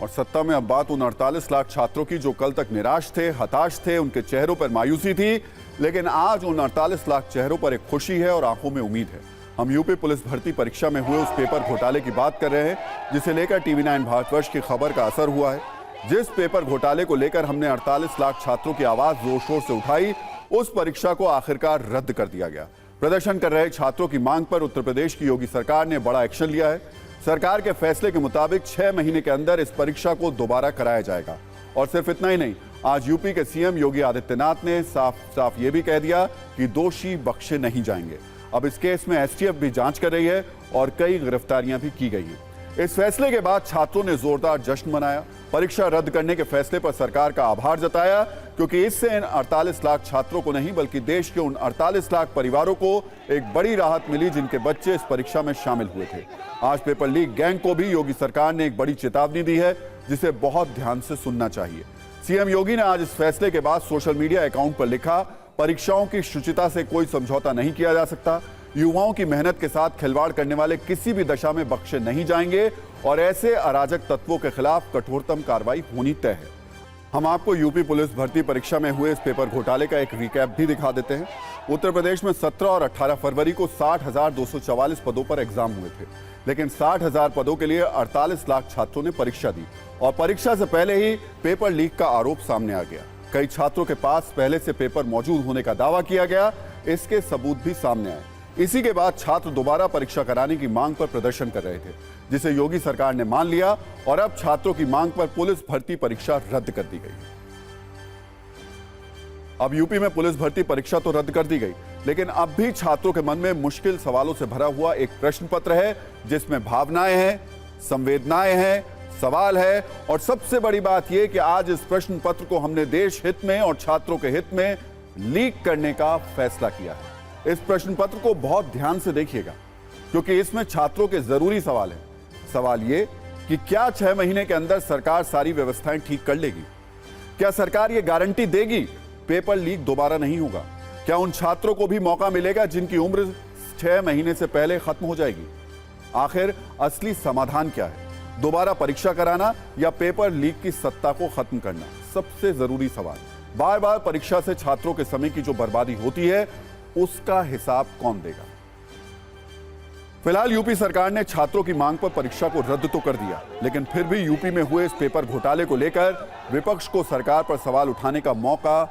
और सत्ता में अब बात उन 48 लाख छात्रों की जो कल तक निराश थे, हताश थे, उनके चेहरों पर मायूसी थी। लेकिन आज उन 48 लाख चेहरों पर एक खुशी है और आंखों में उम्मीद है। हम यूपी पुलिस भर्ती परीक्षा में हुए उस पेपर घोटाले की बात कर रहे हैं, जिसे लेकर TV9 भारतवर्ष की खबर का असर हुआ है। जिस पेपर घोटाले को लेकर हमने 48 लाख छात्रों की आवाज जोर शोर से उठाई, उस परीक्षा को आखिरकार रद्द कर दिया गया। प्रदर्शन कर रहे छात्रों की मांग पर उत्तर प्रदेश की योगी सरकार ने बड़ा एक्शन लिया है। सरकार के फैसले के मुताबिक 6 महीने के अंदर इस परीक्षा को दोबारा कराया जाएगा। और सिर्फ इतना ही नहीं, आज यूपी के सीएम योगी आदित्यनाथ ने साफ साफ ये भी कह दिया कि दोषी बख्शे नहीं जाएंगे। अब इस केस में एसटीएफ भी जांच कर रही है और कई गिरफ्तारियां भी की गई हैं। इस फैसले के बाद छात्रों ने जोरदार जश्न मनाया, परीक्षा रद्द करने के फैसले पर सरकार का आभार जताया, क्योंकि इससे इन 48 लाख छात्रों को नहीं बल्कि देश के उन 48 लाख परिवारों को एक बड़ी राहत मिली जिनके बच्चे इस परीक्षा में शामिल हुए थे। आज पेपर लीक गैंग को भी योगी सरकार ने एक बड़ी चेतावनी दी है, जिसे बहुत ध्यान से सुनना चाहिए। सीएम योगी ने आज इस फैसले के बाद सोशल मीडिया अकाउंट पर लिखा, परीक्षाओं की शुचिता से कोई समझौता नहीं किया जा सकता। युवाओं की मेहनत के साथ खिलवाड़ करने वाले किसी भी दशा में बख्शे नहीं जाएंगे और ऐसे अराजक तत्वों के खिलाफ कठोरतम कार्रवाई होनी तय है। हम आपको यूपी पुलिस भर्ती परीक्षा में हुए इस पेपर घोटाले का एक रिकैप भी दिखा देते हैं। उत्तर प्रदेश में 17 और 18 फरवरी को 60,244 पदों पर एग्जाम हुए थे, लेकिन 60,000 पदों के लिए 48 लाख छात्रों ने परीक्षा दी और परीक्षा से पहले ही पेपर लीक का आरोप सामने आ गया। कई छात्रों के पास पहले से पेपर मौजूद होने का दावा किया गया, इसके सबूत भी सामने आए। इसी के बाद छात्र दोबारा परीक्षा कराने की मांग पर प्रदर्शन कर रहे थे, जिसे योगी सरकार ने मान लिया और अब छात्रों की मांग पर पुलिस भर्ती परीक्षा रद्द कर दी गई। अब यूपी में पुलिस भर्ती परीक्षा तो रद्द कर दी गई, लेकिन अब भी छात्रों के मन में मुश्किल सवालों से भरा हुआ एक प्रश्न पत्र है, जिसमें भावनाएं हैं, संवेदनाएं हैं, सवाल है और सबसे बड़ी बात यह कि आज इस प्रश्न पत्र को हमने देश हित में और छात्रों के हित में लीक करने का फैसला किया है। इस प्रश्न पत्र को बहुत ध्यान से देखिएगा, क्योंकि इसमें छात्रों के जरूरी सवाल हैं। सवाल ये कि क्या 6 महीने के अंदर सरकार सारी व्यवस्थाएं ठीक कर लेगी? क्या सरकार ये गारंटी देगी पेपर लीक दोबारा नहीं होगा? क्या उन छात्रों को भी मौका मिलेगा जिनकी उम्र 6 महीने से पहले खत्म हो जाएगी? आखिर असली समाधान क्या है? दोबारा परीक्षा कराना या पेपर लीक की सत्ता को खत्म करना? सबसे जरूरी सवाल। बार बार परीक्षा से छात्रों के समय की जो बर्बादी होती है, उसका हिसाब कौन देगा? फिलहाल यूपी सरकार ने छात्रों की मांग पर परीक्षा को रद्द तो कर दिया, लेकिन फिर भी यूपी में हुए इस पेपर घोटाले को लेकर विपक्ष को सरकार पर सवाल उठाने का मौका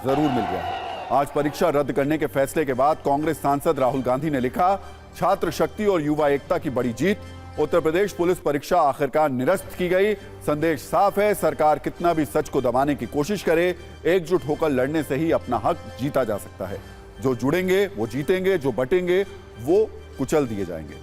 जरूर मिल गया है। आज परीक्षा रद्द करने के फैसले के बाद कांग्रेस सांसद राहुल गांधी ने लिखा, छात्र शक्ति और युवा एकता की बड़ी जीत। उत्तर प्रदेश पुलिस परीक्षा आखिरकार निरस्त की गई। संदेश साफ है, सरकार कितना भी सच को दबाने की कोशिश करे, एकजुट होकर लड़ने से ही अपना हक जीता जा सकता है। जो जुड़ेंगे वो जीतेंगे, जो बटेंगे वो कुचल दिए जाएंगे।